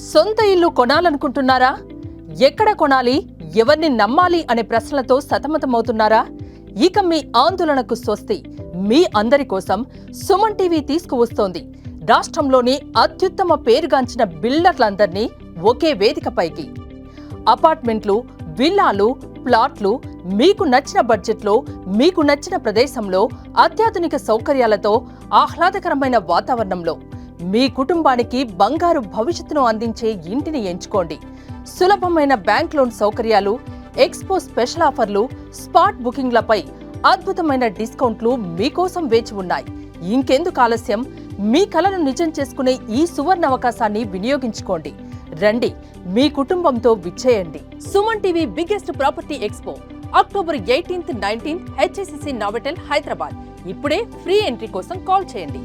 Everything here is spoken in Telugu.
సొంత ఇల్లు కొనాలనుకుంటున్నారా? ఎక్కడ కొనాలి, ఎవరిని నమ్మాలి అనే ప్రశ్నలతో సతమతమవుతున్నారా? ఇక మీ ఆందోళనకు స్వస్తి. మీ అందరి కోసం సుమన్ టీవీ తీసుకువస్తోంది రాష్ట్రంలోని అత్యుత్తమ పేరుగాంచిన బిల్డర్లందర్నీ ఒకే వేదికపైకి. అపార్ట్మెంట్లు, విల్లాలు, ప్లాట్లు మీకు నచ్చిన బడ్జెట్లో, మీకు నచ్చిన ప్రదేశంలో, అత్యాధునిక సౌకర్యాలతో, ఆహ్లాదకరమైన వాతావరణంలో మీ కుటుంబానికి బంగారు భవిష్యత్తును అందించే ఇంటిని ఎంచుకోండి. సులభమైన బ్యాంక్ లోన్ సౌకర్యాలు, ఎక్స్పో స్పెషల్ ఆఫర్లు, స్పాట్ బుకింగ్లపై అద్భుతమైన డిస్కౌంట్లు మీకోసం వేచి ఉన్నాయి. ఇంకెందుకు ఆలస్యం? మీ కలను నిజం చేసుకునే ఈ సువర్ణ అవకాశాన్ని వినియోగించుకోండి. రండి, మీ కుటుంబంతో విచ్చేయండి. Suman TV biggest property expo October 18, 19 HSCC Novotel, Hyderabad. ఇప్పుడే ఫ్రీ ఎంట్రీ కోసం కాల్ చేయండి.